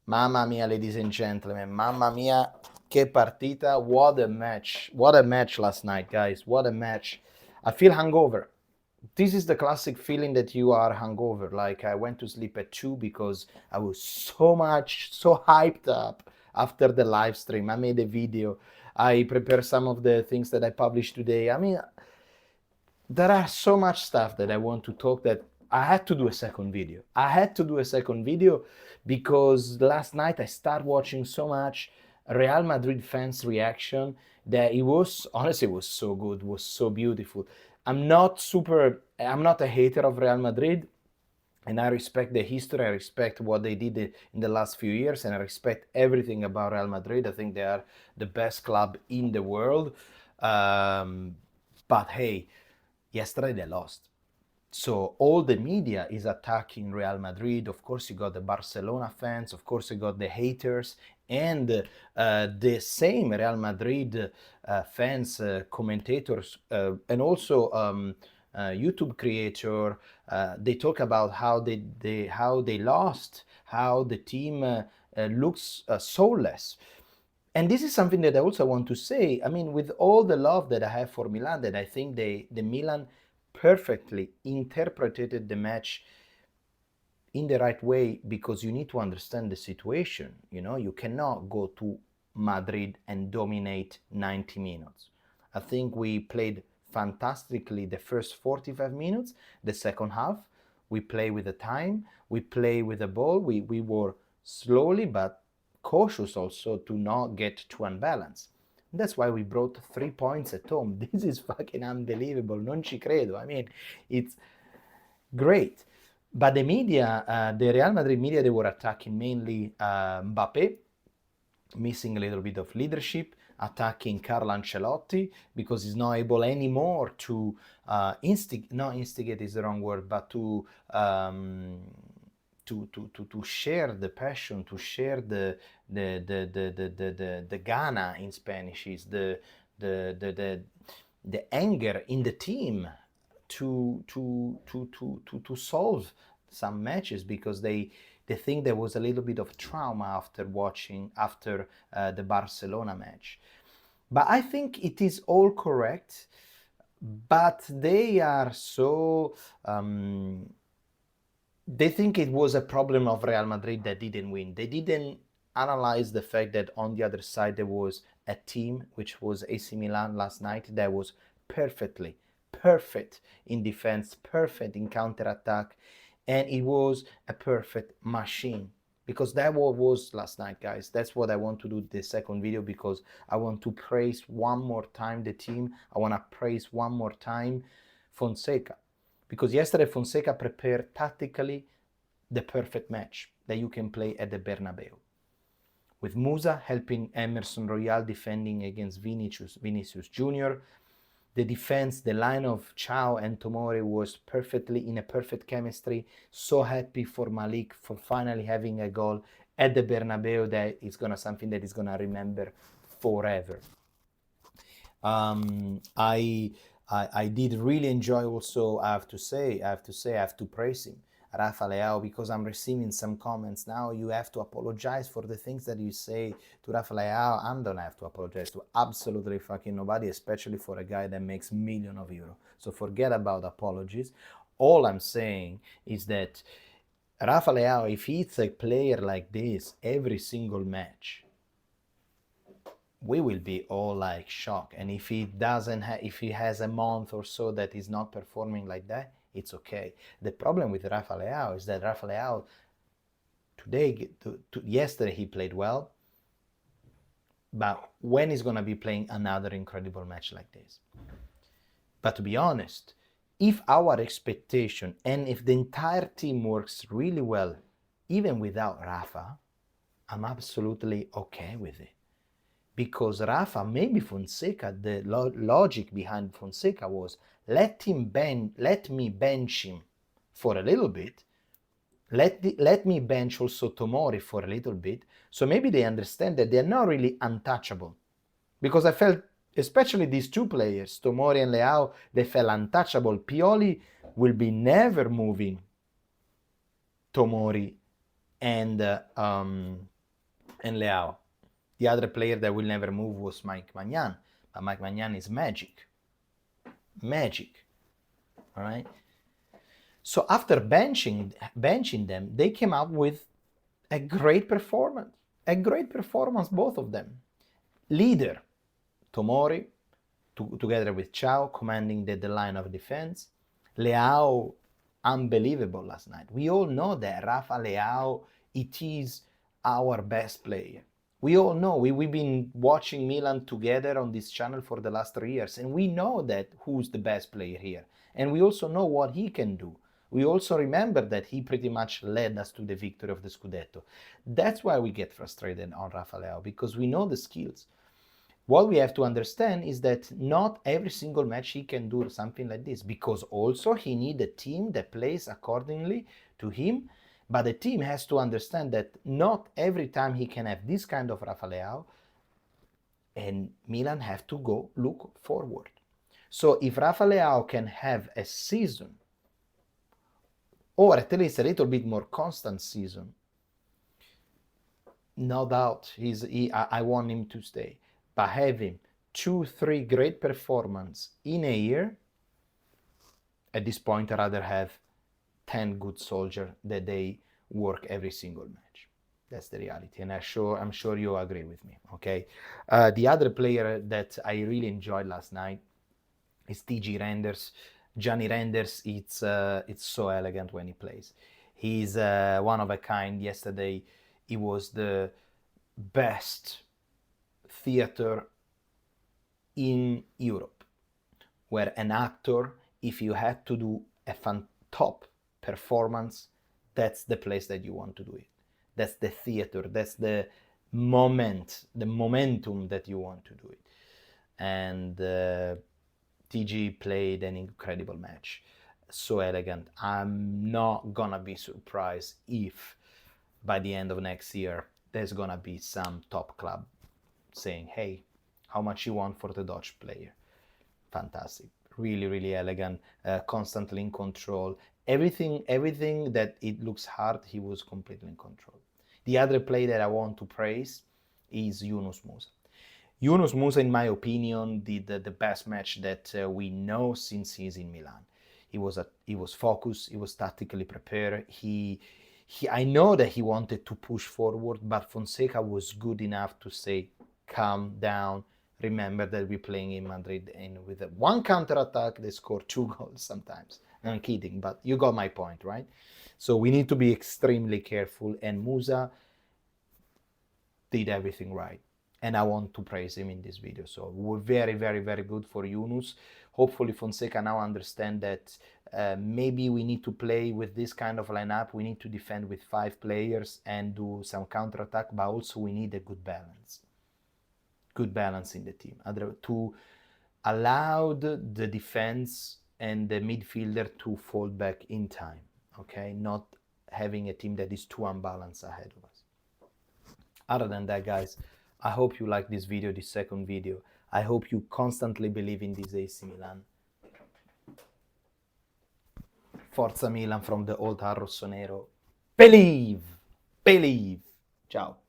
Mamma mia, ladies and gentlemen. Mamma mia, che partita. What a match. What a match last night, guys. What a match. I feel hungover. This is the classic feeling that you are hungover. Like I went to sleep at 2 because I was so hyped up after the live stream. I made a video. I prepared some of the things that I published today. I mean, there are so much stuff that I want to talk that I had to do a second video. I had to do a second video because last night I started watching so much Real Madrid fans reaction that it was honestly it was so good, it was so beautiful. I'm not a hater of Real Madrid, and I respect the history. I respect what they did in the last few years, and I respect everything about Real Madrid. I think they are the best club in the world. But hey, yesterday they lost. So all the media is attacking Real Madrid. Of course, you got the Barcelona fans. Of course, you got the haters. And the same Real Madrid fans, commentators, and also YouTube creator, they talk about how they lost, how the team looks soulless. And this is something that I also want to say. I mean, with all the love that I have for Milan, that I think the Milan perfectly interpreted the match in the right way, because you need to understand the situation. You cannot go to Madrid and dominate 90 minutes. I think we played fantastically the first 45 minutes. The second half, we play with the time, we play with the ball, we were slowly but cautious also to not get too unbalanced. That's why we brought 3 points at home. This is fucking unbelievable. Non ci credo. I mean, it's great. But the media, the Real Madrid media, they were attacking mainly Mbappe, missing a little bit of leadership, attacking Carlo Ancelotti because he's not able anymore to instigate is the wrong word, but to share the passion, to share the Ghana in Spanish is the anger in the team to solve some matches, because they think there was a little bit of trauma after the Barcelona match. But I think it is all correct, but they are so they think it was a problem of Real Madrid that didn't win. They didn't analyze the fact that on the other side there was a team, which was AC Milan last night, that was perfect in defense, perfect in counter-attack, and it was a perfect machine. Because that was last night, guys. That's what I want to do the second video, because I want to praise one more time the team. I want to praise one more time Fonseca. Because yesterday Fonseca prepared tactically the perfect match that you can play at the Bernabeu. With Musah helping Emerson Royal defending against Vinicius Jr., the defense, the line of Chao and Tomori was perfectly in a perfect chemistry. So happy for Malik for finally having a goal at the Bernabeu. That is something that is gonna remember forever. I did really enjoy also. I have to praise him, Rafa Leao, because I'm receiving some comments now. You have to apologize for the things that you say to Rafa Leao. I don't have to apologize to absolutely fucking nobody, especially for a guy that makes millions of euros. So forget about apologies. All I'm saying is that Rafa Leao, if he's a player like this every single match, we will be all like shocked. And if he if he has a month or so that he's not performing like that, it's okay. The problem with Rafa Leao is that Rafa Leao yesterday he played well, but when he's gonna be playing another incredible match like this? But to be honest, if our expectation and if the entire team works really well, even without Rafa, I'm absolutely okay with it. Because Rafa, maybe Fonseca, the logic behind Fonseca was let me bench him for a little bit. Let me bench also Tomori for a little bit. So maybe they understand that they're not really untouchable. Because I felt, especially these two players, Tomori and Leao, they felt untouchable. Pioli will be never moving Tomori and and Leao. The other player that will never move was Mike Maignan, but Mike Maignan is magic. Magic. All right. So after benching them, they came up with a great performance. A great performance, both of them. Leader, Tomori, together with Chao, commanding the line of defense. Leao, unbelievable last night. We all know that Rafa Leao, it is our best player. We all know, we've been watching Milan together on this channel for the last 3 years, and we know that who's the best player here. And we also know what he can do. We also remember that he pretty much led us to the victory of the Scudetto. That's why we get frustrated on Rafa Leao, because we know the skills. What we have to understand is that not every single match he can do something like this, because also he needs a team that plays accordingly to him. But the team has to understand that not every time he can have this kind of Rafa Leao, and Milan have to go look forward. So if Rafa Leao can have a season, or at least a little bit more constant season, no doubt I want him to stay. But having 2-3 great performances in a year, at this point I'd rather have 10 good soldiers that they work every single match. That's the reality, and I'm sure you agree with me, okay? The other player that I really enjoyed last night is TG Renders. Gianni Renders, it's so elegant when he plays. He's one of a kind. Yesterday, he was the best theater in Europe, where an actor, if you had to do a top performance, that's the place that you want to do it. That's the theater, that's the moment, the momentum that you want to do it. And TG played an incredible match, so elegant. I'm not gonna be surprised if by the end of next year there's gonna be some top club saying, hey, how much you want for the Dutch player? Fantastic, really, really elegant, constantly in control. Everything that it looks hard, he was completely in control. The other player that I want to praise is Yunus Musah. Yunus Musah, in my opinion, did the best match that we know since he's in Milan. He was focused, he was tactically prepared. I know that he wanted to push forward, but Fonseca was good enough to say, calm down, remember that we're playing in Madrid, and with one counter-attack, they score 2 goals sometimes. I'm kidding, but you got my point, right? So we need to be extremely careful, and Musah did everything right. And I want to praise him in this video. So we're very, very, very good for Yunus. Hopefully Fonseca now understand that maybe we need to play with this kind of lineup. We need to defend with 5 players and do some counter-attack, but also we need a good balance. Good balance in the team. To allow the defense and the midfielder to fall back in time, okay? Not having a team that is too unbalanced ahead of us. Other than that, guys, I hope you like this video, this second video. I hope you constantly believe in this AC Milan. Forza Milan from the old Rossonero. Believe! Believe! Ciao.